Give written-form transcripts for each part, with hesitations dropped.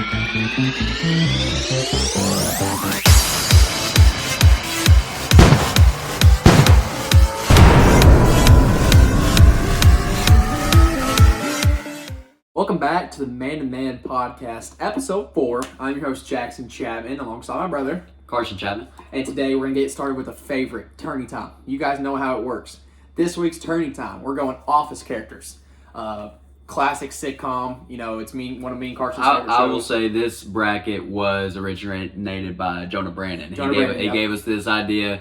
Welcome back to the Man2Man podcast, episode 4. I'm your host, Jackson Chapman, alongside my brother, Carson Chapman. And today we're going to get started with a favorite, Turning Time. You guys know how it works. This week's Turning Time, we're going office characters. Classic sitcom, it's one of me and Carson's favorite shows. I will say this bracket was originated by Jonah Brandon. He gave us this idea.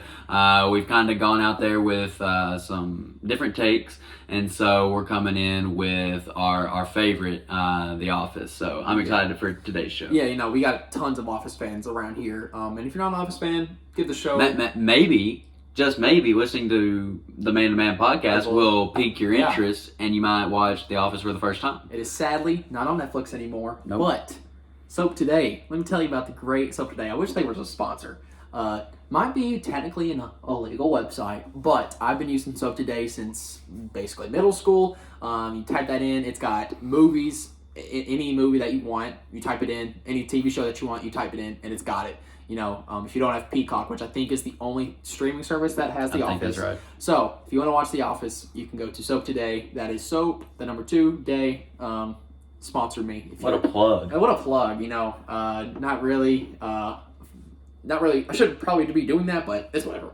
We've kind of gone out there with some different takes, and so we're coming in with our favorite, The Office. So I'm excited for today's show. Yeah, we got tons of Office fans around here. And if you're not an Office fan, give the show... Maybe, just maybe, listening to the Man2Man podcast will pique your interest, and you might watch The Office for the first time. It is sadly not on Netflix anymore. Nope. But Soap Today, let me tell you about the great Soap Today. I wish they were a sponsor. Might be technically an illegal website, but I've been using Soap Today since basically middle school. You type that in, it's got movies, any movie that you want, you type it in. Any TV show that you want, you type it in, and it's got it. If you don't have Peacock, which I think is the only streaming service that has The Office. I think that's right. So, if you want to watch The Office, you can go to Soap Today. That is Soap, the number 2, Day. Sponsor me. What a plug. What a plug, Not really. I should probably be doing that, but it's whatever.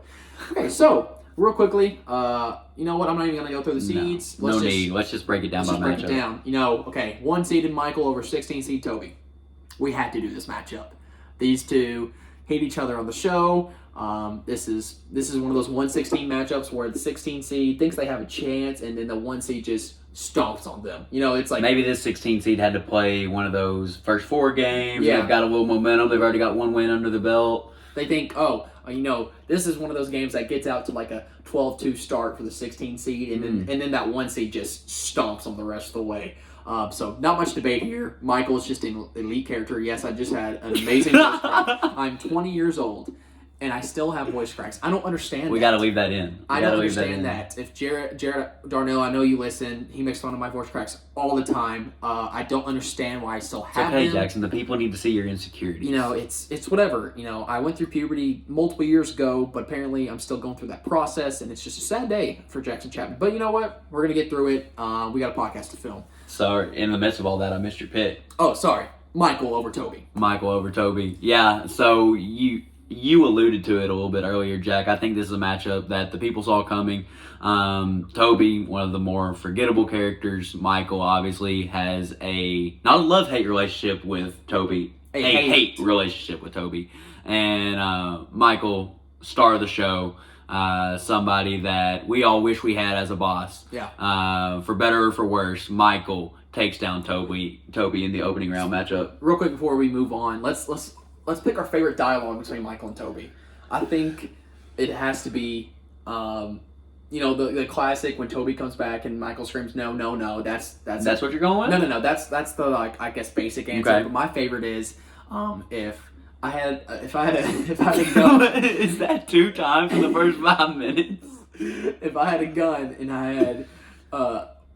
Okay, so, real quickly, you know what? I'm not even going to go through the seeds. No need. Let's just break it down by matchup. Break it down. 1 seeded Michael over 16 seed Toby. We had to do this matchup. These two hate each other on the show. This is one of those 1-16 matchups where the 16 seed thinks they have a chance, and then the 1 seed just stomps on them. It's like maybe this 16 seed had to play one of those first 4 games. Yeah. They've got a little momentum. They've already got 1 win under the belt. They think, this is one of those games that gets out to like a 12-2 start for the 16 seed, and then that 1 seed just stomps them the rest of the way. So not much debate here. Michael's just an elite character. Yes, I just had an amazing voice crack. I'm 20 years old, and I still have voice cracks. I don't understand We got to leave that in. I don't understand that. If Jared Darnell, I know you listen, he makes fun of my voice cracks all the time. I don't understand why I still have them. It's okay, Jackson. The people need to see your insecurities. It's whatever. I went through puberty multiple years ago, but apparently I'm still going through that process, and it's just a sad day for Jackson Chapman. But you know what? We're going to get through it. We got a podcast to film. So, in the midst of all that, I missed your pick. Oh, sorry. Michael over Toby. Yeah, so you alluded to it a little bit earlier, Jack. I think this is a matchup that the people saw coming. Toby, one of the more forgettable characters. Michael obviously has not a love-hate relationship with Toby. A hate relationship with Toby. And Michael, star of the show. Somebody that we all wish we had as a boss. Yeah. For better or for worse, Michael takes down Toby in the opening round matchup. Real quick before we move on, let's pick our favorite dialogue between Michael and Toby. I think it has to be, the classic when Toby comes back and Michael screams no, no, no. That's what you're going with? No. That's the basic answer. Okay. But my favorite is if I had a gun. Is that 2 times in the first 5 minutes? If I had a gun and I had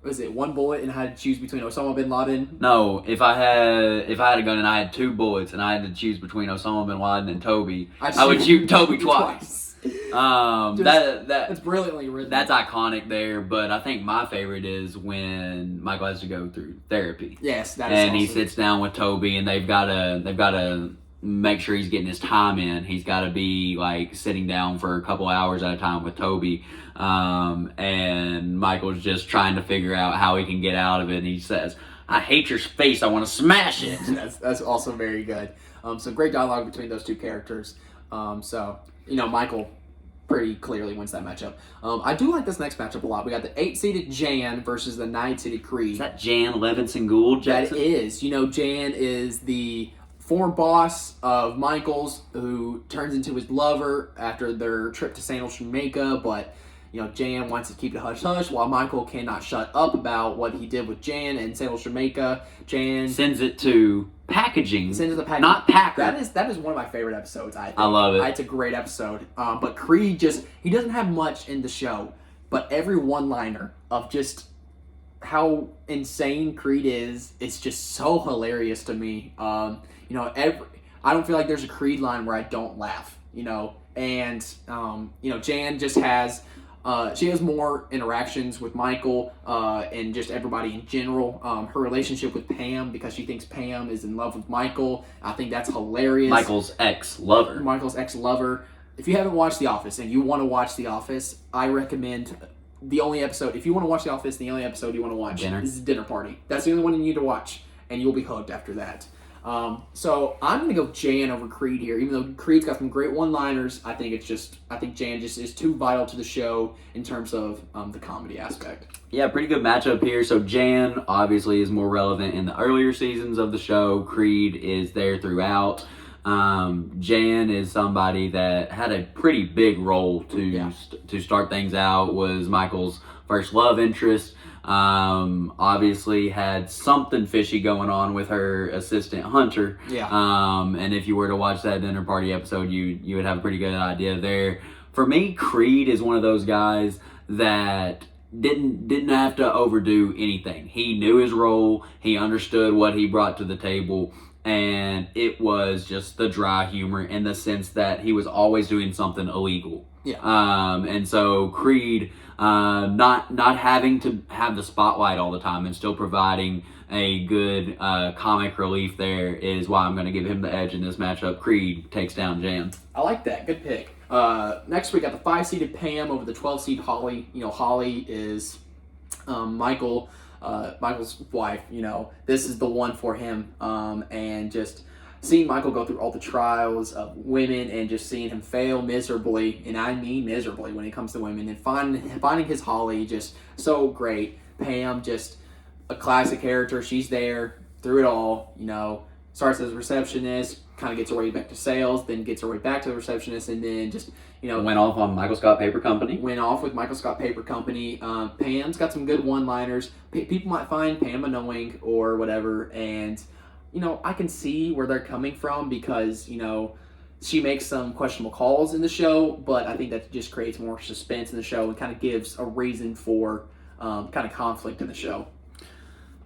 1 bullet and I had to choose between Osama bin Laden? No, if I had a gun and I had 2 bullets and I had to choose between Osama bin Laden and Toby, I would shoot Toby twice. That's brilliantly written. That's iconic there, but I think my favorite is when Michael has to go through therapy. Yes, that is and awesome. He sits down with Toby and they've got to make sure he's getting his time in. He's got to be like sitting down for a couple hours at a time with Toby. And Michael's just trying to figure out how he can get out of it. And he says, "I hate your face. I want to smash it." That's also very good. So great dialogue between those 2 characters. Michael pretty clearly wins that matchup. I do like this next matchup a lot. We got the 8-seeded Jan versus the 9-seeded Creed. Is that Jan Levinson Gould, Jackson? That is. Jan is the former boss of Michael's who turns into his lover after their trip to San Jamaica, but Jan wants to keep it hush-hush while Michael cannot shut up about what he did with Jan in San Jamaica. Jan sends it to packaging. Sends it to packaging. Not Packer. That is one of my favorite episodes, I think. I love it. It's a great episode. But Creed he doesn't have much in the show, but every one-liner of just how insane Creed is. It's just so hilarious to me. I don't feel like there's a Creed line where I don't laugh. And Jan just has. She has more interactions with Michael and just everybody in general. Her relationship with Pam, because she thinks Pam is in love with Michael. I think that's hilarious. Michael's ex-lover. If you haven't watched The Office and you want to watch The Office, I recommend the only episode. If you want to watch The Office, the only episode you want to watch is Dinner Party. That's the only one you need to watch, and you'll be hooked after that. So I'm going to go Jan over Creed here. Even though Creed's got some great one-liners, I think Jan just is too vital to the show in terms of the comedy aspect. Yeah, pretty good matchup here. So Jan obviously is more relevant in the earlier seasons of the show. Creed is there throughout. Jan is somebody that had a pretty big role to start things out, was Michael's first love interest. Obviously had something fishy going on with her assistant Hunter. And if you were to watch that Dinner Party episode, you would have a pretty good idea there. For me, Creed is one of those guys that didn't have to overdo anything. He knew his role, he understood what he brought to the table, and it was just the dry humor in the sense that he was always doing something illegal. And so Creed, not having to have the spotlight all the time and still providing a good comic relief there is why I'm going to give him the edge in this matchup. Creed takes down Jan. I like that. Good pick. Next we got the 5-seeded Pam over the 12-seed Holly. Holly is Michael's wife. This is the one for him. And just seeing Michael go through all the trials of women and just seeing him fail miserably, and I mean miserably when it comes to women, and finding his Holly just so great. Pam, just a classic character. She's there through it all. Starts as a receptionist, kind of gets her way back to sales, then gets her way back to the receptionist, and then just went off on Michael Scott Paper Company. Went off with Michael Scott Paper Company. Pam's got some good one-liners. People might find Pam annoying or whatever, and I can see where they're coming from because she makes some questionable calls in the show, but I think that just creates more suspense in the show and kind of gives a reason for kind of conflict in the show.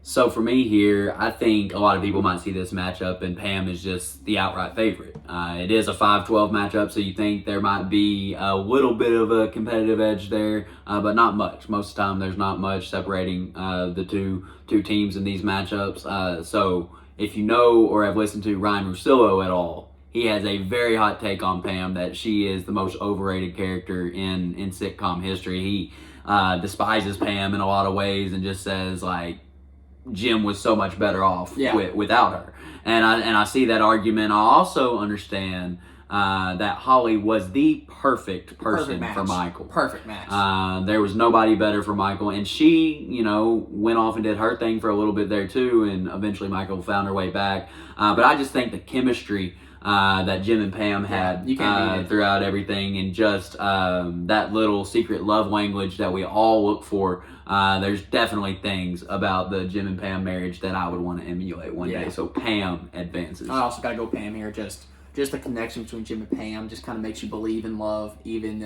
So for me here, I think a lot of people might see this matchup and Pam is just the outright favorite. It is a 5-12 matchup, so you think there might be a little bit of a competitive edge there, but not much. Most of the time there's not much separating the two teams in these matchups. So if you know or have listened to Ryan Russillo at all, he has a very hot take on Pam that she is the most overrated character in sitcom history. He despises Pam in a lot of ways and just says Jim was so much better off without her. And I see that argument. I also understand that Holly was the perfect person for Michael. Perfect match. There was nobody better for Michael. And she, went off and did her thing for a little bit there too. And eventually Michael found her way back. But I just think the chemistry that Jim and Pam had throughout everything, and just that little secret love language that we all look for. There's definitely things about the Jim and Pam marriage that I would want to emulate one day. So Pam advances. I also got to go Pam here. Just the connection between Jim and Pam just kind of makes you believe in love, even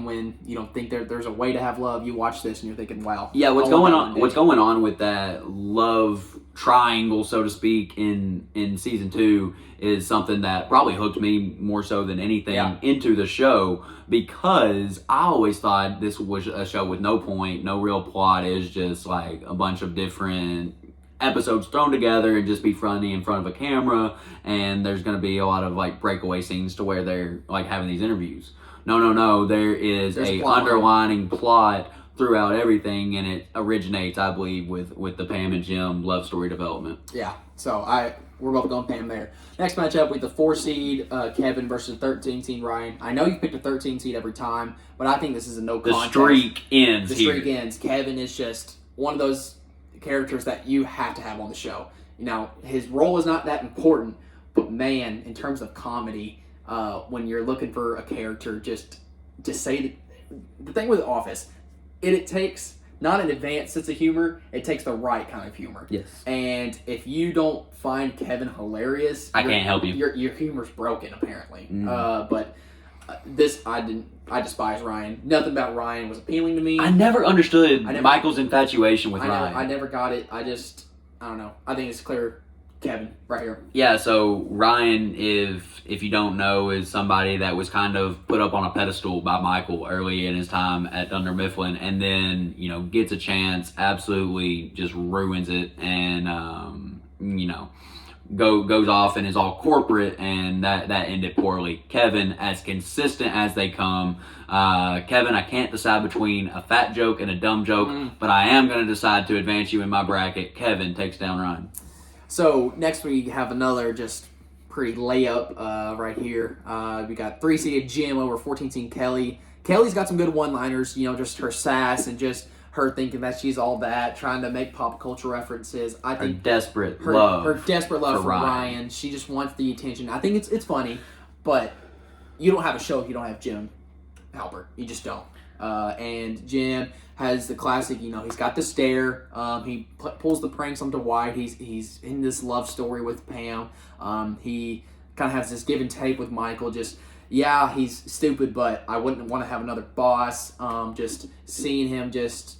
when you don't think there's a way to have love. You watch this and you're thinking, wow. Yeah, what's going on with that love triangle, so to speak, in season 2 is something that probably hooked me more so than anything into the show, because I always thought this was a show with no point, no real plot. It's just a bunch of different episodes thrown together and just be funny in front of a camera, and there's going to be a lot of breakaway scenes to where they're having these interviews. No, there's a underlining plot throughout everything, and it originates, I believe, with the Pam and Jim love story development. Yeah, so we're both going Pam there. Next matchup with the 4-seed Kevin versus 13-seed Ryan. I know you picked a 13-seed every time, but I think this is a no contest. The streak ends. Kevin is just one of those characters that you have to have on the show. His role is not that important, but man, in terms of comedy, when you're looking for a character, just say the thing with The Office, it takes not an advanced sense of humor, it takes the right kind of humor. Yes. And if you don't find Kevin hilarious, I can't help you. Your humor's broken, apparently. But I despise Ryan. Nothing about Ryan was appealing to me. I never understood Michael's infatuation with Ryan. I never got it. I don't know. I think it's clear Kevin right here. Yeah, so Ryan, if you don't know, is somebody that was kind of put up on a pedestal by Michael early in his time at Dunder Mifflin, and then gets a chance, absolutely just ruins it, and goes off and is all corporate, and that ended poorly. Kevin, as consistent as they come. Kevin, I can't decide between a fat joke and a dumb joke, but I am going to decide to advance you in my bracket. Kevin takes down Ryan. So next we have another just pretty layup right here. We got 3-seeded Jim over 14-seed Kelly. Kelly's got some good one-liners, just her sass and just her thinking that she's all that, trying to make pop culture references. I think her desperate love for Ryan. She just wants the attention. I think it's funny, but you don't have a show if you don't have Jim Halpert. You just don't. And Jim has the classic, he's got the stare. He pulls the pranks onto Dwight. He's in this love story with Pam. He kind of has this give and take with Michael. Just, yeah, he's stupid, but I wouldn't want to have another boss. Just seeing him just,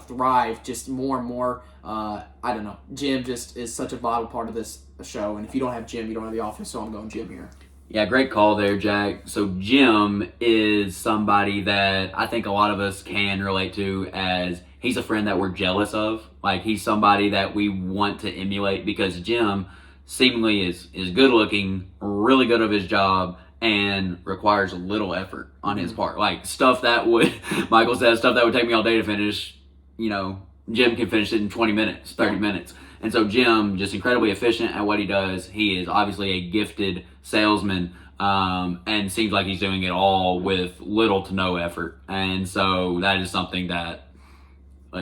thrive just more and more. I don't know. Jim just is such a vital part of this show. And if you don't have Jim, you don't have The Office, so I'm going Jim here. Yeah, great call there, Jack. So Jim is somebody that I think a lot of us can relate to, as he's a friend that we're jealous of. Like, he's somebody that we want to emulate, because Jim seemingly is good looking, really good at his job, and requires little effort on his part. Like, Michael says, stuff that would take me all day to finish, Jim can finish it in 20 minutes, 30 minutes. And so Jim, just incredibly efficient at what he does. He is obviously a gifted salesman, and seems like he's doing it all with little to no effort. And so that is something that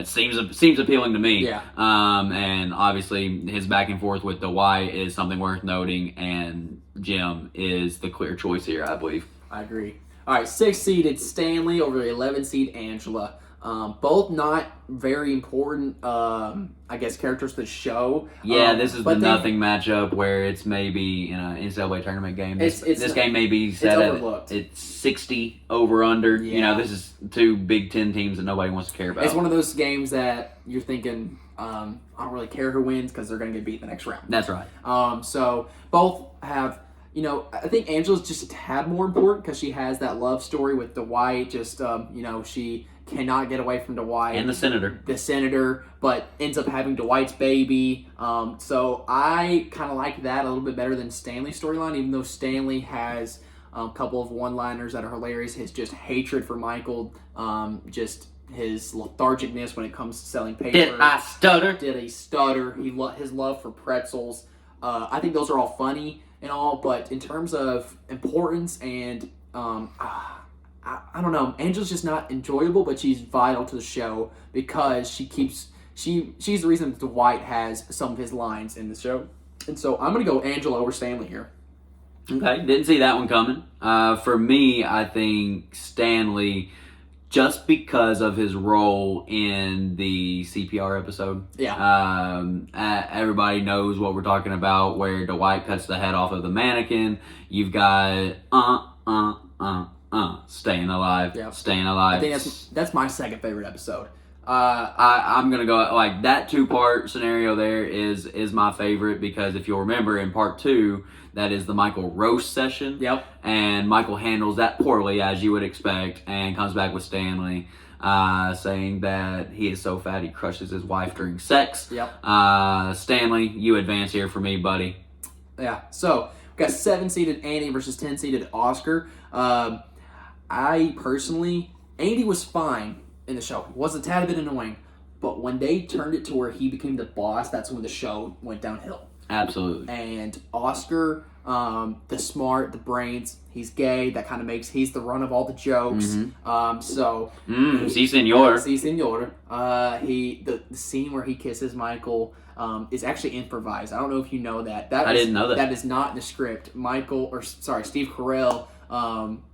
seems appealing to me. Yeah. And obviously his back and forth with Dwight is something worth noting, and Jim is the clear choice here, I believe. I agree. All right, 6-seeded Stanley over the 11-seed Angela. Both not very important, characters to the show. Yeah, this is the nothing matchup where it's maybe in an NCAA tournament game. This game may be set at 60 over under. Yeah. This is two Big Ten teams that nobody wants to care about. It's one of those games that you're thinking, I don't really care who wins because they're going to get beat in the next round. That's right. So both have, I think Angela's just a tad more important because she has that love story with Dwight. Just, she cannot get away from Dwight. And the senator. But ends up having Dwight's baby. So I kind of like that a little bit better than Stanley's storyline, even though Stanley has a couple of one-liners that are hilarious. His just hatred for Michael, just his lethargicness when it comes to selling paper. Did I stutter? Did he stutter? His love for pretzels. I think those are all funny and all, but in terms of importance and I don't know. Angela's just not enjoyable, but she's vital to the show because she's the reason that Dwight has some of his lines in the show. And so I'm going to go Angela over Stanley here. Okay, didn't see that one coming. For me, I think Stanley, just because of his role in the CPR episode. Yeah. Everybody knows what we're talking about, where Dwight cuts the head off of the mannequin. You've got staying alive. Yep. Staying alive. I think that's my second favorite episode. I'm gonna go like that 2-part scenario. There is my favorite, because if you'll remember in part 2, that is the Michael roast session. Yep. And Michael handles that poorly, as you would expect, and comes back with Stanley, saying that he is so fat he crushes his wife during sex. Yep. Stanley, you advance here for me, buddy. Yeah. So we've got 7-seeded Andy versus 10-seeded Oscar. I personally, Andy was fine in the show. Was a tad bit annoying, but when they turned it to where he became the boss, that's when the show went downhill. Absolutely. And Oscar, the smart, the brains, he's gay. That kind of makes he's the run of all the jokes. Mm-hmm. Si, senor. Si, senor. The scene where he kisses Michael is actually improvised. I don't know if you know that. I didn't know that. That is not in the script. Steve Carell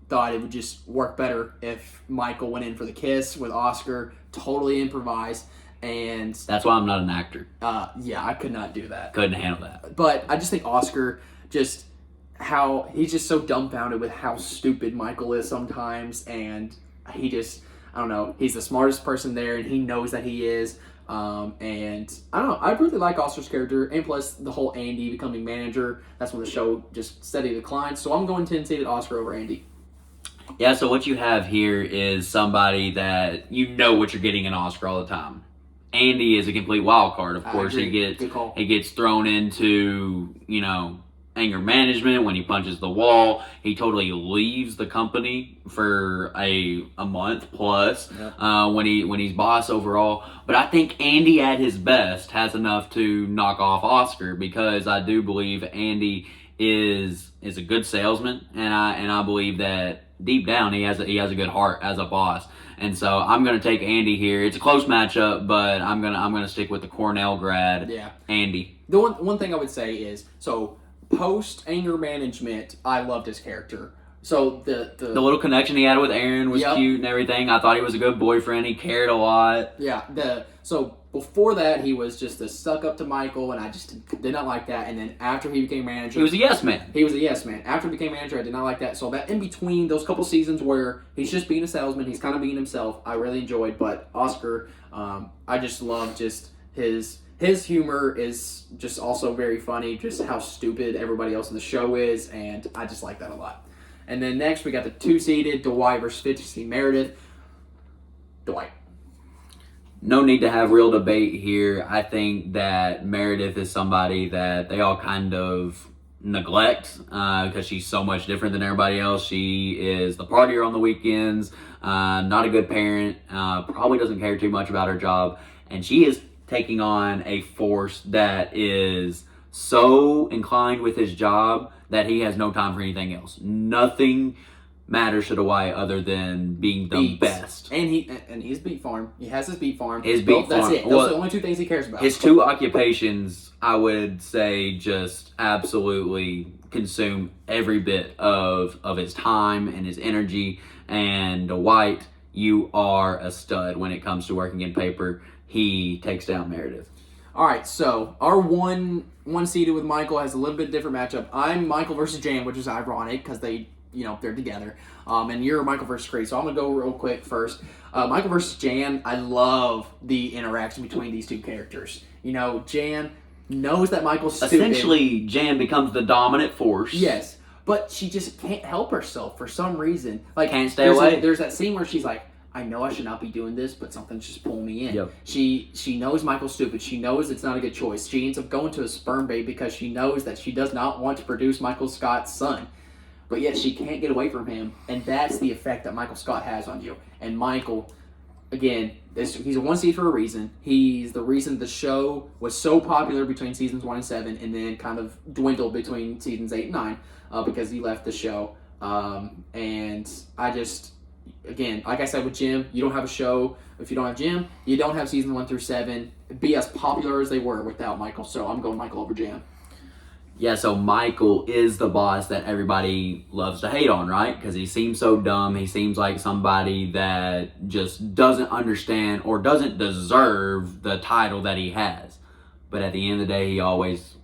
thought it would just work better if Michael went in for the kiss with Oscar. Totally improvised. And that's why I'm not an actor. Yeah, I could not do that. Couldn't handle that. But I just think Oscar just how he's just so dumbfounded with how stupid Michael is sometimes, and he just, I don't know, he's the smartest person there, and he knows that he is. And I don't know, I really like Oscar's character, and plus the whole Andy becoming manager. That's when the show just steadily declines. So I'm going 10-seeded Oscar over Andy. Yeah, so what you have here is somebody that you know what you're getting in Oscar all the time. Andy is a complete wild card. Of course, he gets thrown into, anger management when he punches the wall. He totally leaves the company for a month plus when he's boss overall. But I think Andy at his best has enough to knock off Oscar, because I do believe Andy is a good salesman, and I believe that deep down he has a good heart as a boss. And so I'm gonna take Andy here. It's a close matchup, but I'm gonna stick with the Cornell grad. Yeah, Andy. The one thing I would say is, so post anger management, I loved his character. So the little connection he had with Aaron was cute and everything. I thought he was a good boyfriend. He cared a lot. Yeah. So before that, he was just a suck up to Michael, and I just did not like that. And then after he became manager, he was a yes man. After he became manager, I did not like that. So that in between those couple seasons where he's just being a salesman, he's kind of being himself, I really enjoyed. But Oscar, I just love just his humor is just also very funny, just how stupid everybody else in the show is, and I just like that a lot. And then next we got the 2-seeded Dwight versus 50-seed Meredith. Dwight. No need to have real debate here. I think that Meredith is somebody that they all kind of neglect because she's so much different than everybody else. She is the partier on the weekends, not a good parent, probably doesn't care too much about her job, and she is taking on a force that is so inclined with his job that he has no time for anything else. Nothing matters to Dwight other than being the best. And he's beet farm. He has his beet farm. That's it. Those are the only two things he cares about. His two occupations, I would say, just absolutely consume every bit of his time and his energy. And Dwight, you are a stud when it comes to working in paper. He takes down Meredith. All right, so our one seeded with Michael has a little bit different matchup. I'm Michael versus Jan, which is ironic because they're together. And you're Michael versus Chris. So I'm gonna go real quick first. Michael versus Jan. I love the interaction between these two characters. Jan knows that Michael's stupid. Essentially, Jan becomes the dominant force. Yes, but she just can't help herself for some reason. Can't stay away. There's that scene where she's like, I know I should not be doing this, but something's just pulling me in. Yep. She knows Michael's stupid. She knows it's not a good choice. She ends up going to a sperm bank because she knows that she does not want to produce Michael Scott's son. But yet she can't get away from him, and that's the effect that Michael Scott has on you. And Michael, again, he's a 1 seed for a reason. He's the reason the show was so popular between seasons 1 and 7, and then kind of dwindled between seasons 8 and 9 because he left the show. And I just... Again, like I said with Jim, you don't have a show. If you don't have Jim, you don't have season 1 through 7 be as popular as they were without Michael. So I'm going Michael over Jim. Yeah, so Michael is the boss that everybody loves to hate on, right? Because he seems so dumb. He seems like somebody that just doesn't understand or doesn't deserve the title that he has. But at the end of the day, he always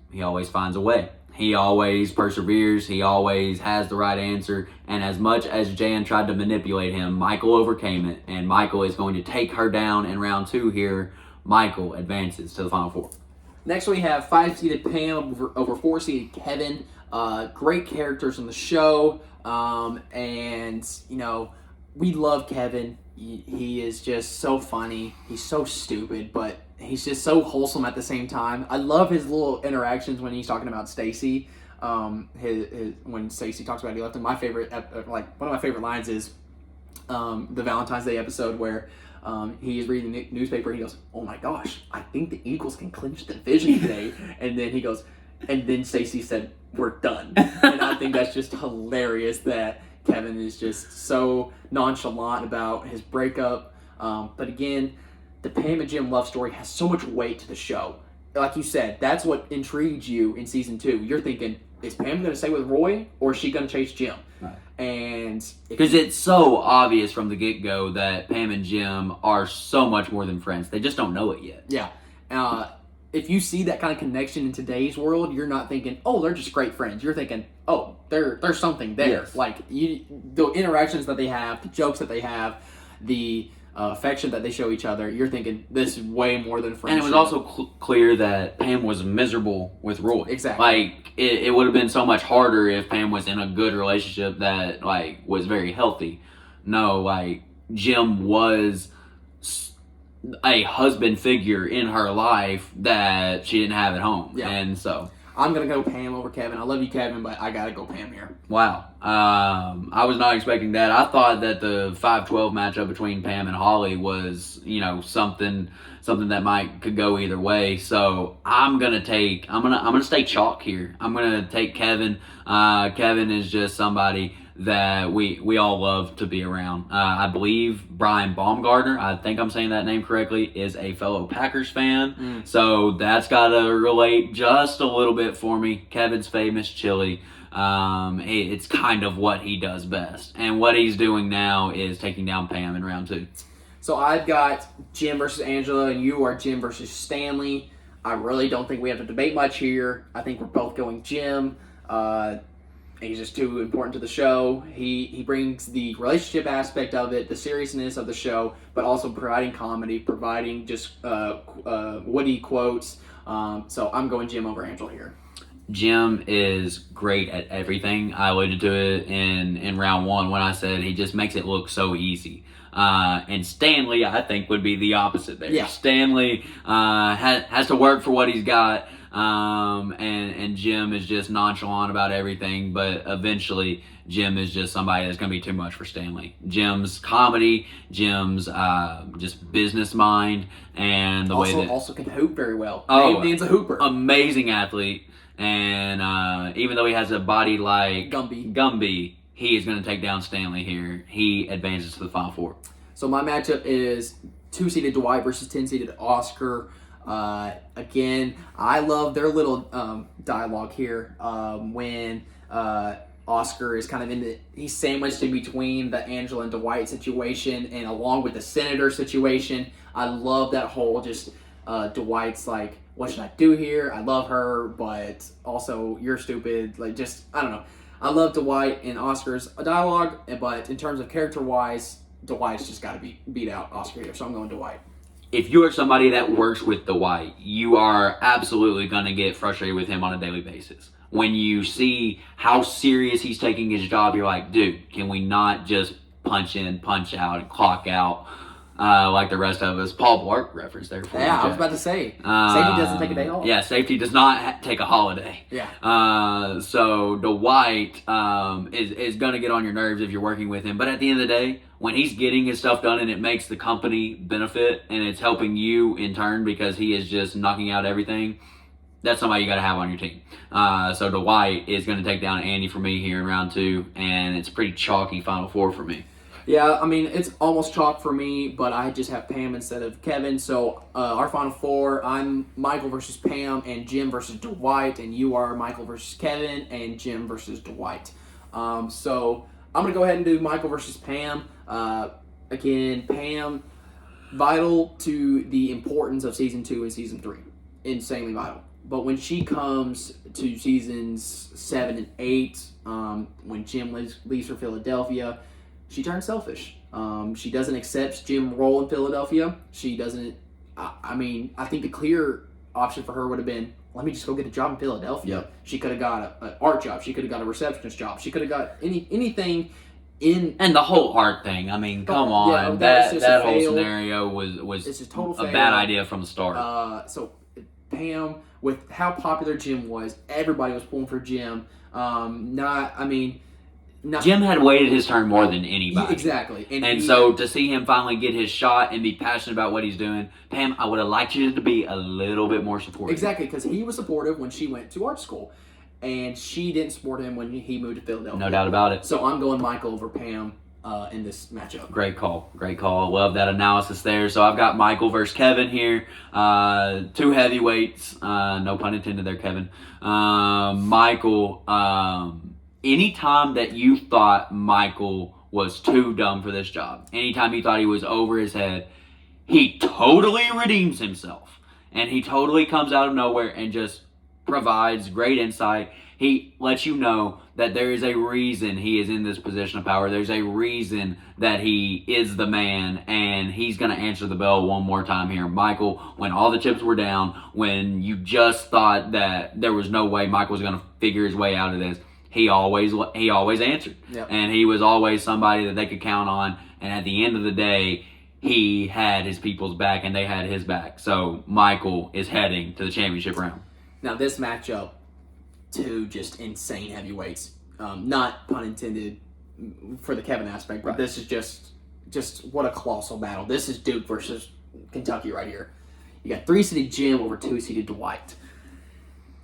finds a way. He always perseveres. He always has the right answer. And as much as Jan tried to manipulate him, Michael overcame it. And Michael is going to take her down in round 2 here. Michael advances to the Final Four. Next we have 5-seeded Pam over 4-seeded Kevin. Great characters in the show. And, we love Kevin. He is just so funny. He's so stupid, but he's just so wholesome at the same time. I love his little interactions when he's talking about Stacy. When Stacy talks about he left him. My favorite, one of my favorite lines is the Valentine's Day episode where he is reading the newspaper and he goes, "Oh my gosh, I think the Eagles can clinch the division today." And then he goes, and then Stacy said, "We're done." And I think that's just hilarious that Kevin is just so nonchalant about his breakup. But again, the Pam and Jim love story has so much weight to the show. Like you said, that's what intrigued you in season 2. You're thinking, is Pam going to stay with Roy or is she going to chase Jim? Right. And because it's so obvious from the get-go that Pam and Jim are so much more than friends. They just don't know it yet. Yeah. If you see that kind of connection in today's world, you're not thinking, oh, they're just great friends. You're thinking, oh, there's something there. Yes. Like the interactions that they have, the jokes that they have, the affection that they show each other. You're thinking this is way more than friendship. And it was also clear that Pam was miserable with Roy. Exactly. Like it would have been so much harder if Pam was in a good relationship that like was very healthy. No, like Jim was a husband figure in her life that she didn't have at home. Yeah. And so I'm gonna go Pam over Kevin. I love you, Kevin, but I gotta go Pam here. wow. I was not expecting that. I thought that the 5-12 matchup between Pam and Holly was, something that could go either way. So I'm gonna stay chalk here. I'm gonna take Kevin. Kevin is just somebody that we all love to be around. I believe Brian Baumgartner, I think I'm saying that name correctly, is a fellow Packers fan. So that's got to relate just a little bit for me. Kevin's famous chili. It's kind of what he does best. And what he's doing now is taking down Pam in round 2. So I've got Jim versus Angela, and you are Jim versus Stanley. I really don't think we have to debate much here. I think we're both going Jim. He's just too important to the show. He brings the relationship aspect of it, the seriousness of the show, but also providing comedy, providing just witty quotes. So I'm going Jim over Angela here. Jim is great at everything. I alluded to it in round 1 when I said he just makes it look so easy. And Stanley, I think, would be the opposite there. Yeah. Stanley has to work for what he's got. And Jim is just nonchalant about everything, but eventually Jim is just somebody that's going to be too much for Stanley. Jim's comedy, Jim's just business mind, and the way that also can hoop very well. Oh, Man's a hooper. Amazing athlete, and even though he has a body like Gumby, he is going to take down Stanley here. He advances to the Final Four. So my matchup is 2-seeded Dwight versus 10-seeded Oscar. Again, I love their little dialogue here when Oscar is kind of he's sandwiched in between the Angela and Dwight situation and along with the Senator situation. I love that whole just Dwight's like, what should I do here? I love her, but also you're stupid. Like, just, I don't know. I love Dwight and Oscar's dialogue, but in terms of character-wise, Dwight's just got to beat out Oscar here, so I'm going Dwight. If you are somebody that works with Dwight, you are absolutely going to get frustrated with him on a daily basis. When you see how serious he's taking his job, you're like, dude, can we not just punch in, punch out, and clock out like the rest of us? Paul Blart reference there. I was about to say, safety doesn't take a day off. Yeah, safety does not take a holiday. Yeah. So Dwight is going to get on your nerves if you're working with him. But at the end of the day, when he's getting his stuff done and it makes the company benefit and it's helping you in turn because he is just knocking out everything, that's somebody you got to have on your team. So Dwight is going to take down Andy for me here in round 2, and it's a pretty chalky Final Four for me. Yeah, I mean, it's almost chalk for me, but I just have Pam instead of Kevin. So our Final Four, I'm Michael versus Pam and Jim versus Dwight, and you are Michael versus Kevin and Jim versus Dwight. So I'm going to go ahead and do Michael versus Pam. Again, Pam, vital to the importance of Season 2 and Season 3. Insanely vital. But when she comes to Seasons 7 and 8, when Jim leaves for Philadelphia, she turns selfish. She doesn't accept Jim's role in Philadelphia. She doesn't. I think the clear option for her would have been, let me just go get a job in Philadelphia. Yep. She could have got an art job. She could have got a receptionist job. She could have got anything in. And the whole art thing. I mean, come on. Yeah, that whole scenario was it's just total a fail. bad idea from the start. So Pam, with how popular Jim was, everybody was pulling for Jim. Jim had waited his turn more than anybody. Exactly. And so to see him finally get his shot and be passionate about what he's doing, Pam, I would have liked you to be a little bit more supportive. Exactly, because he was supportive when she went to art school, and she didn't support him when he moved to Philadelphia. No doubt about it. So I'm going Michael over Pam in this matchup. Great call. Love that analysis there. So I've got Michael versus Kevin here. 2 heavyweights. No pun intended there, Kevin. Michael... anytime that you thought Michael was too dumb for this job, anytime you thought he was over his head, he totally redeems himself. And he totally comes out of nowhere and just provides great insight. He lets you know that there is a reason he is in this position of power. There's a reason that he is the man, and he's going to answer the bell one more time here. Michael, when all the chips were down, when you just thought that there was no way Michael was going to figure his way out of this, he always answered. Yep. And he was always somebody that they could count on. And at the end of the day, he had his people's back, and they had his back. So Michael is heading to the championship round. Now this matchup, two just insane heavyweights. Not pun intended for the Kevin aspect, but this is just what a colossal battle. This is Duke versus Kentucky right here. You got 3-seeded Jim over 2-seeded Dwight.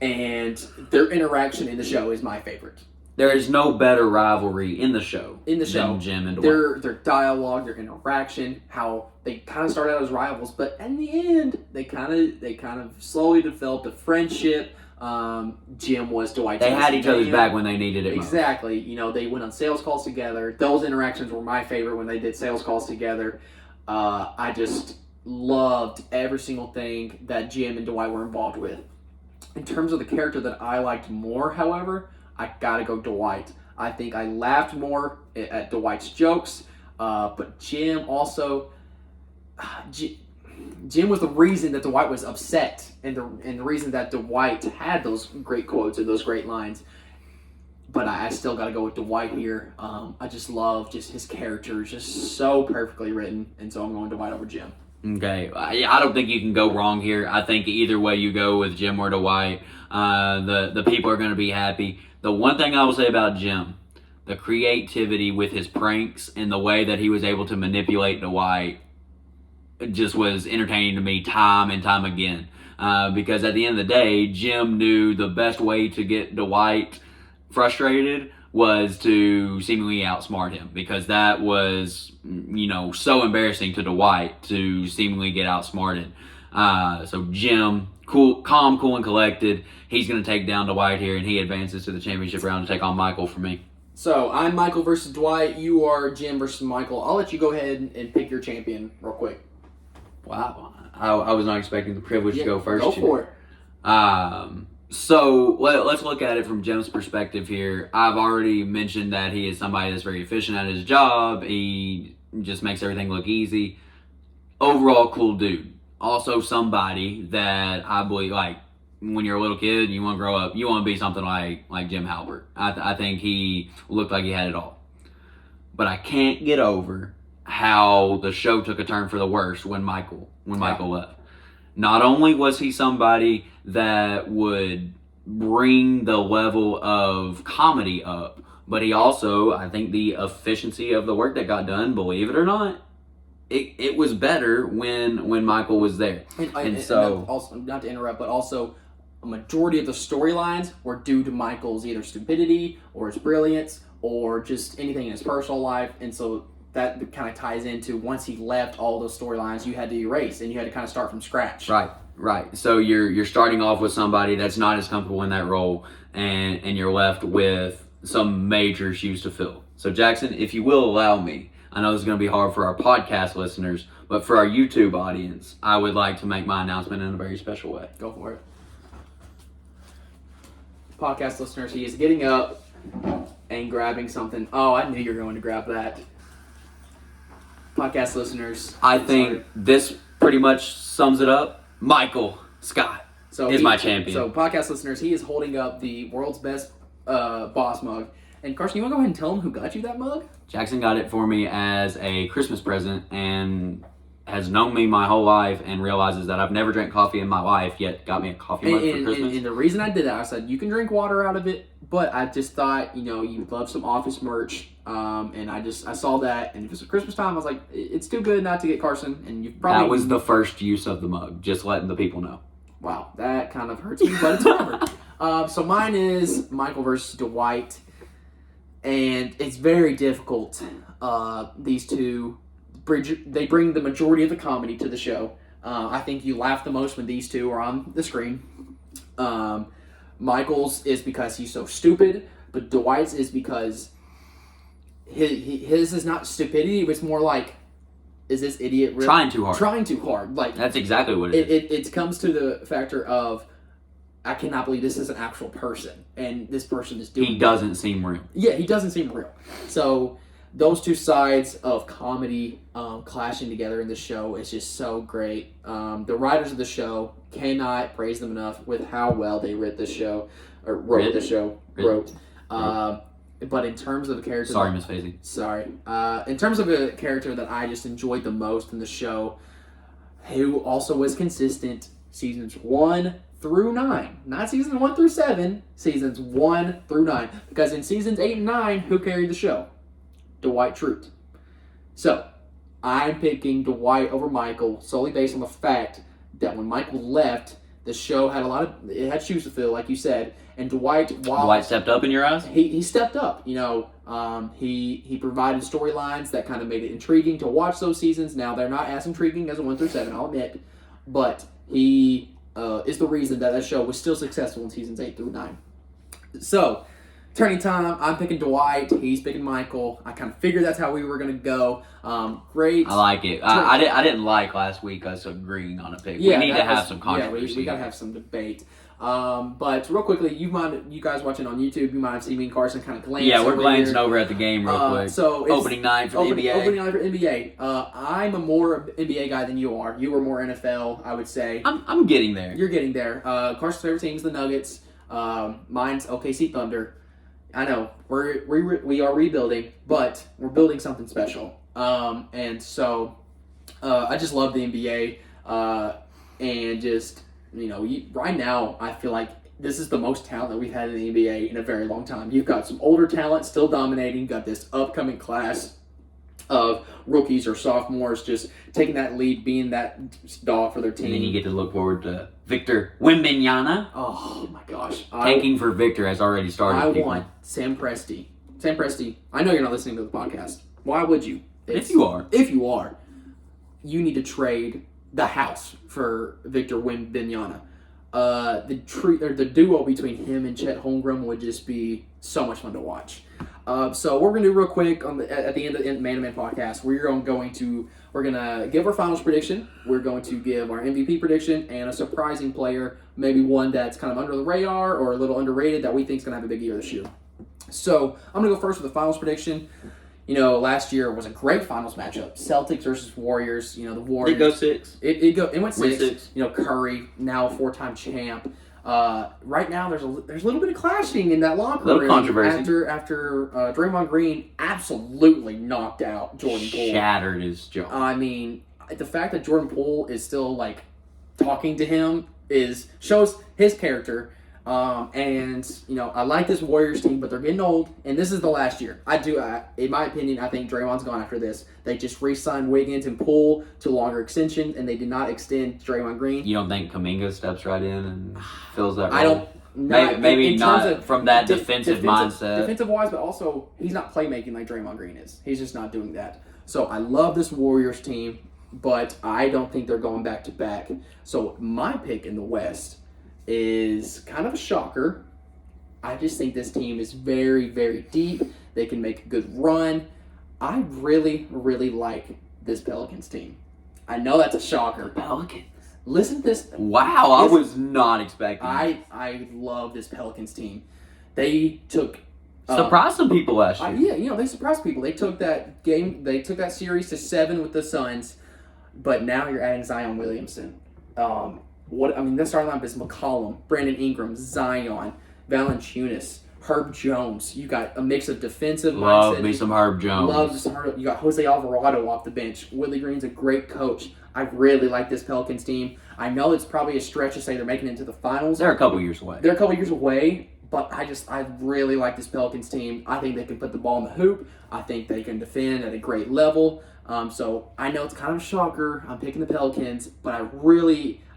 And their interaction in the show is my favorite. There is no better rivalry in the show than Jim and Dwight. Their dialogue, their interaction, how they kind of started out as rivals, but in the end, they kind of slowly developed a friendship. Jim was Dwight. They had each other's back when they needed it. Exactly. You know, they went on sales calls together. Those interactions were my favorite when they did sales calls together. I just loved every single thing that Jim and Dwight were involved with. In terms of the character that I liked more, however, I gotta go Dwight. I think I laughed more at Dwight's jokes, but Jim also, Jim was the reason that Dwight was upset, and the reason that Dwight had those great quotes and those great lines. But I still gotta go with Dwight here. I just love his character, just so perfectly written, and so I'm going Dwight over Jim. Okay, I don't think you can go wrong here. I think either way you go with Jim or Dwight, the people are going to be happy. The one thing I will say about Jim, the creativity with his pranks and the way that he was able to manipulate Dwight just was entertaining to me time and time again. Because at the end of the day, Jim knew the best way to get Dwight frustrated was to seemingly outsmart him, because that was, so embarrassing to Dwight to seemingly get outsmarted. So Jim, calm, cool, and collected. He's going to take down Dwight here, and he advances to the championship round to take on Michael for me. So I'm Michael versus Dwight. You are Jim versus Michael. I'll let you go ahead and pick your champion real quick. Wow. I was not expecting the privilege to go first. Go for it. So let's look at it from Jim's perspective here. I've already mentioned that he is somebody that's very efficient at his job. He just makes everything look easy. Overall, cool dude. Also somebody that I believe, like, when you're a little kid, you want to grow up, you want to be something like Jim Halpert. I think he looked like he had it all. But I can't get over how the show took a turn for the worse when Michael left. Not only was he somebody that would bring the level of comedy up, but he also, I think the efficiency of the work that got done, believe it or not, it was better when Michael was there. And so, also, not to interrupt, but also a majority of the storylines were due to Michael's either stupidity or his brilliance or just anything in his personal life. And so that kind of ties into, once he left, all those storylines you had to erase, and you had to kind of start from scratch. Right. So you're starting off with somebody that's not as comfortable in that role, and you're left with some major shoes to fill. So Jackson, if you will allow me, I know this is going to be hard for our podcast listeners, but for our YouTube audience, I would like to make my announcement in a very special way. Go for it. Podcast listeners, he is getting up and grabbing something. Oh, I knew you were going to grab that. Podcast listeners, I think this pretty much sums it up. Michael Scott is my champion. So, podcast listeners, he is holding up the world's best boss mug. And Carson, you want to go ahead and tell him who got you that mug? Jackson got it for me as a Christmas present, and has known me my whole life and realizes that I've never drank coffee in my life, yet got me a coffee mug for Christmas. And the reason I did that, I said, you can drink water out of it, but I just thought, you'd love some office merch. And I saw that, and if it's Christmas time, I was like, it's too good not to get Carson. And you probably... That was the first use of the mug, just letting the people know. Wow, that kind of hurts me, but it's whatever. So mine is Michael versus Dwight, and it's very difficult. These two, they bring the majority of the comedy to the show. I think you laugh the most when these two are on the screen. Michael's is because he's so stupid, but Dwight's is because his is not stupidity, but it's more like, is this idiot really trying too hard? Trying too hard. Like, that's exactly what it is. It comes to the factor of, I cannot believe this is an actual person, and this person is doing. He doesn't seem real. Yeah, he doesn't seem real. So those two sides of comedy clashing together in the show is just so great. The writers of the show cannot praise them enough with how well they wrote the show. But in terms of a character, Sorry, Miss Faisy. Sorry. In terms of a character that I just enjoyed the most in the show, who also was consistent seasons 1 through 9, not seasons 1 through 7, seasons 1 through 9. Because in seasons 8 and 9, who carried the show? Dwight Schrute. So I'm picking Dwight over Michael solely based on the fact that when Michael left, the show had it had shoes to fill, like you said, and Dwight stepped up in your eyes? He stepped up. He provided storylines that kind of made it intriguing to watch those seasons. Now they're not as intriguing as 1 through 7, I'll admit, but he is the reason that show was still successful in seasons 8 through 9. So, turning time, I'm picking Dwight. He's picking Michael. I kind of figured that's how we were going to go. Great. I like it. I didn't like last week us agreeing on a pick. Yeah, we need to have some controversy. Yeah, we got to have some debate. But real quickly, you guys watching on YouTube, you might have seen me and Carson kind of glance. Yeah, we're glancing here. over at the game real quick. So it's opening night for the NBA. Opening night for NBA. I'm a more NBA guy than you are. You were more NFL, I would say. I'm getting there. You're getting there. Carson's favorite team is the Nuggets. Mine's OKC Thunder. I know we are rebuilding, but we're building something special. And so I just love the NBA. And just right now I feel like this is the most talent that we've had in the NBA in a very long time. You've got some older talent still dominating. You've got this upcoming class of rookies or sophomores just taking that lead, being that dog for their team. And then you get to look forward to Victor Wembanyama. Oh my gosh. Tanking for Victor has already started. I want Sam Presti. Sam Presti, I know you're not listening to the podcast. Why would you? If you are, you need to trade the house for Victor Wembanyama. The duo between him and Chet Holmgren would just be so much fun to watch. So we're gonna do real quick at the end of the Man2Man podcast. We're gonna give our finals prediction. We're going to give our MVP prediction and a surprising player, maybe one that's kind of under the radar or a little underrated that we think is gonna have a big year this year. So I'm gonna go first with the finals prediction. Last year was a great finals matchup. Celtics versus Warriors. The Warriors. It go 6. It went 6. Win 6. Curry, now a 4-time champ. Right now, there's a little bit of clashing in that locker room. Controversy. After Draymond Green absolutely knocked out Jordan Poole. Shattered his jaw. I mean, the fact that Jordan Poole is still talking to him shows his character. I like this Warriors team, but they're getting old, and this is the last year. In my opinion, I think Draymond's gone after this. They just re-signed Wiggins and Poole to longer extension, and they did not extend Draymond Green. You don't think Kuminga steps right in and fills that role? I don't. Maybe not from that defensive mindset. Defensive-wise, but also he's not playmaking like Draymond Green is. He's just not doing that. So I love this Warriors team, but I don't think they're going back-to-back. So my pick in the West is kind of a shocker. I just think this team is very, very deep. They can make a good run. I really, really like this Pelicans team. I know that's a shocker. Pelicans? Listen to this. Wow, I was not expecting that. I love this Pelicans team. They took... surprised some people last year. Yeah, they surprised people. They took that that series to 7 with the Suns, but now you're adding Zion Williamson. The starting lineup is McCollum, Brandon Ingram, Zion, Valanciunas, Herb Jones. You got a mix of defensive mindset. Love me some Herb Jones. You got Jose Alvarado off the bench. Willie Green's a great coach. I really like this Pelicans team. I know it's probably a stretch to say they're making it into the finals. They're a couple years away. But I really like this Pelicans team. I think they can put the ball in the hoop. I think they can defend at a great level. So I know it's kind of a shocker. I'm picking the Pelicans, but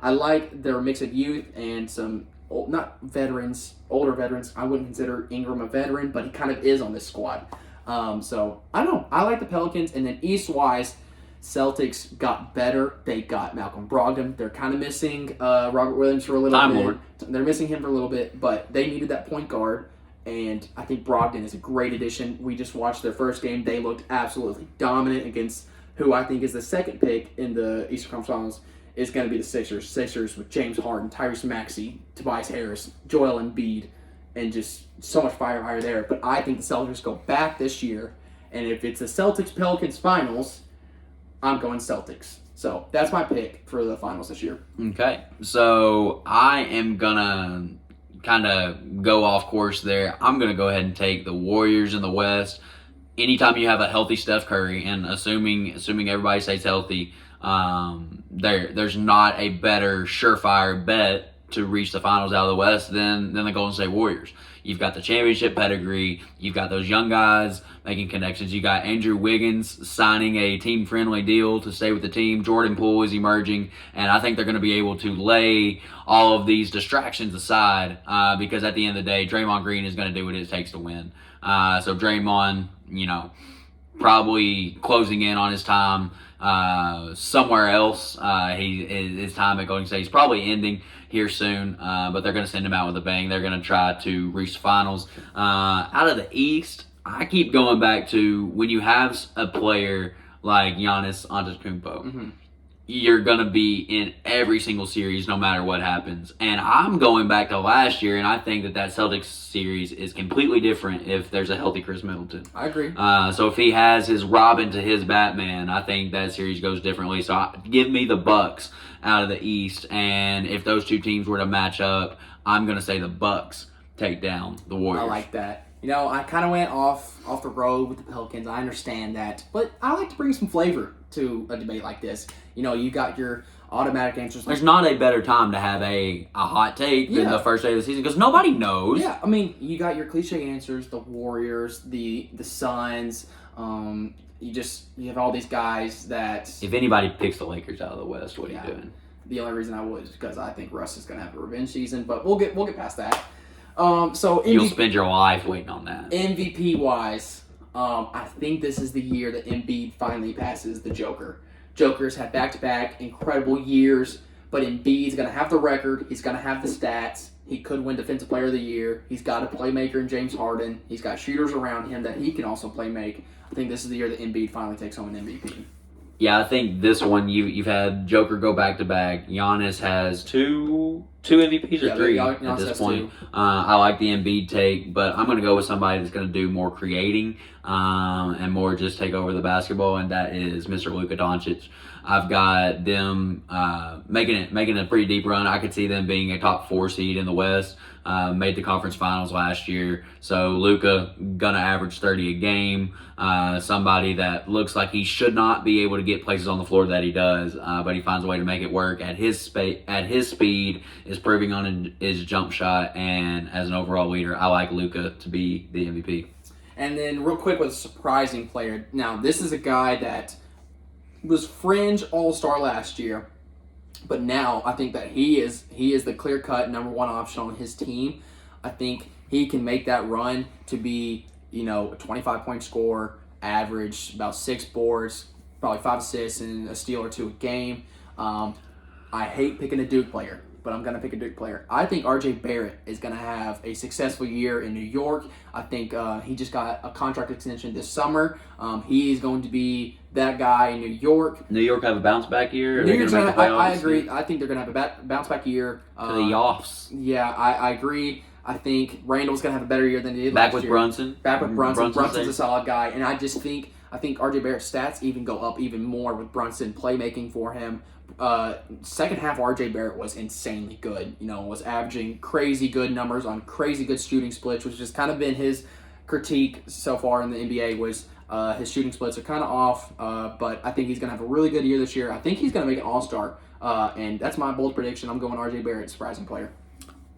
I like their mix of youth and some older veterans. I wouldn't consider Ingram a veteran, but he kind of is on this squad. So I don't know. I like the Pelicans. And then East-wise, Celtics got better. They got Malcolm Brogdon. They're kind of missing Robert Williams for a little bit. Lord. They're missing him for a little bit, but they needed that point guard. And I think Brogdon is a great addition. We just watched their first game. They looked absolutely dominant against who I think is the second pick in the Eastern Conference Finals is going to be the Sixers. Sixers with James Harden, Tyrese Maxey, Tobias Harris, Joel Embiid, and just so much fire there. But I think the Celtics go back this year, and if it's the Celtics-Pelicans finals, I'm going Celtics. So that's my pick for the finals this year. Okay, so I am gonna kind of go off course there. I'm gonna go ahead and take the Warriors in the West. Anytime you have a healthy Steph Curry, and assuming everybody stays healthy, there's not a better surefire bet to reach the finals out of the West than the Golden State Warriors. You've got the championship pedigree. You've got those young guys making connections. You got Andrew Wiggins signing a team-friendly deal to stay with the team. Jordan Poole is emerging, and I think they're going to be able to lay all of these distractions aside because at the end of the day, Draymond Green is going to do what it takes to win. So Draymond, probably closing in on his time somewhere else. His time at Golden State is probably ending here soon, but they're going to send him out with a bang. They're going to try to reach the finals. Out of the East, I keep going back to when you have a player like Giannis Antetokounmpo, you're going to be in every single series no matter what happens. And I'm going back to last year, and I think that Celtics series is completely different if there's a healthy Chris Middleton. I agree. So if he has his Robin to his Batman, I think that series goes differently. So give me the Bucks out of the East, and if those two teams were to match up, I'm going to say the Bucks take down the Warriors. I like that. I kind of went off the road with the Pelicans. I understand that. But I like to bring some flavor to a debate like this. You got your automatic answers. There's not a better time to have a hot take than the first day of the season because nobody knows. Yeah, you got your cliche answers, the Warriors, the Suns. You have all these guys that... If anybody picks the Lakers out of the West, what are you doing? The only reason I would is because I think Russ is going to have a revenge season, but we'll get past that. So you'll spend your life waiting on that. MVP wise, I think this is the year that Embiid finally passes the Joker. Joker's had back-to-back incredible years, but Embiid's going to have the record. He's going to have the stats. He could win Defensive Player of the Year. He's got a playmaker in James Harden. He's got shooters around him that he can also play make. I think this is the year that Embiid finally takes home an MVP. Yeah, I think this one you've had Joker go back to back. Giannis has two MVPs or three at this point. I like the Embiid take, but I'm going to go with somebody that's going to do more creating and more just take over the basketball, and that is Mr. Luka Doncic. I've got them making a pretty deep run. I could see them being a top 4 seed in the West. Made the conference finals last year. So Luka gonna average 30 a game. Somebody that looks like he should not be able to get places on the floor that he does, but he finds a way to make it work at his speed. Is proving on his jump shot, and as an overall leader, I like Luka to be the MVP. And then real quick with a surprising player. Now this is a guy that was fringe All-Star last year. But now I think that he is the clear-cut number one option on his team. I think he can make that run to be, a 25-point scorer, average about 6 boards, probably 5 assists, and a steal or 2 a game. I hate picking a Duke player, but I'm going to pick a Duke player. I think RJ Barrett is going to have a successful year in New York. I think he just got a contract extension this summer. He is going to be that guy in New York. New York have a bounce back year? New York's I agree. I think they're going to have a bounce back year. To the offs. Yeah, I agree. I think Randall's going to have a better year than he did last year. Back with Brunson. Brunson's a solid guy. And I think RJ Barrett's stats even go up even more with Brunson playmaking for him. Second half, RJ Barrett was insanely good. Was averaging crazy good numbers on crazy good shooting splits, which has kind of been his critique so far in the NBA was his shooting splits are kind of off, but I think he's going to have a really good year this year. I think he's going to make an All-Star, and that's my bold prediction. I'm going RJ Barrett, surprising player.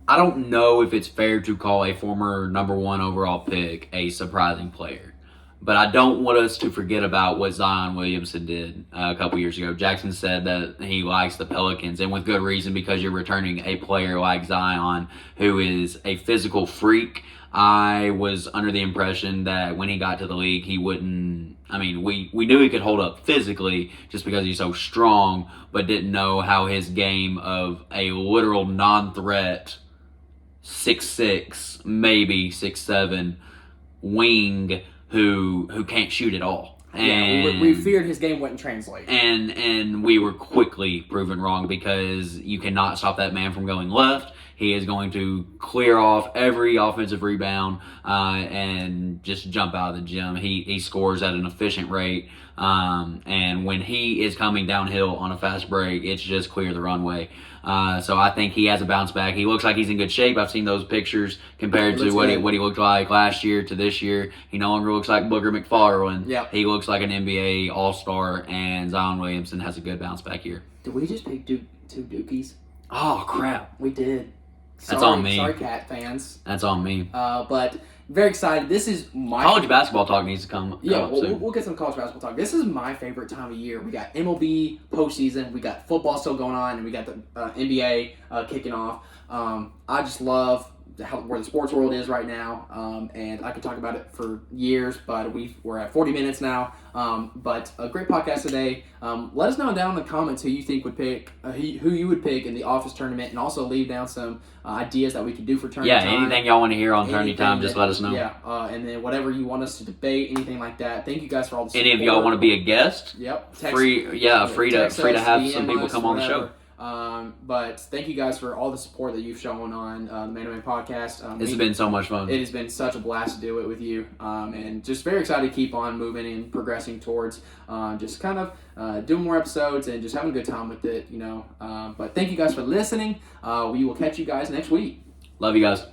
I don't know if it's fair to call a former number 1 overall pick a surprising player, but I don't want us to forget about what Zion Williamson did a couple years ago. Jackson said that he likes the Pelicans, and with good reason, because you're returning a player like Zion who is a physical freak. I was under the impression that when he got to the league, he wouldn't... we knew he could hold up physically just because he's so strong, but didn't know how his game of a literal non-threat 6'6", maybe 6'7", wing who can't shoot at all. And we feared his game wouldn't translate. And we were quickly proven wrong because you cannot stop that man from going left. He is going to clear off every offensive rebound and just jump out of the gym. He scores at an efficient rate. And when he is coming downhill on a fast break, it's just clear the runway. So I think he has a bounce back. He looks like he's in good shape. I've seen those pictures compared to what he looked like last year to this year. He no longer looks like Booger McFarland. Yep. He looks like an NBA All-Star, and Zion Williamson has a good bounce back year. Did we just pick two Dukies? Oh, crap. We did. That's on me. Sorry, Cat fans. That's on me. But very excited. This is my college basketball talk needs to come. Yeah, up soon. we'll get some college basketball talk. This is my favorite time of year. We got MLB postseason. We got football still going on, and we got the NBA kicking off. I just love where the sports world is right now, and I could talk about it for years, but we're at 40 minutes now. But a great podcast today. Let us know down in the comments who you think would pick, who you would pick in the office tournament, and also leave down some ideas that we could do for tourney time. Yeah, anything y'all want to hear on tourney time, just let us know. Yeah, and then whatever you want us to debate, anything like that. Thank you guys for all the support. Any of y'all want to be a guest? Yep. Free to have some people come on the show. But thank you guys for all the support that you've shown on the Man2Man podcast. It's been so much fun. It has been such a blast to do it with you, and just very excited to keep on moving and progressing towards just kind of doing more episodes and just having a good time with it, But thank you guys for listening. We will catch you guys next week. Love you guys.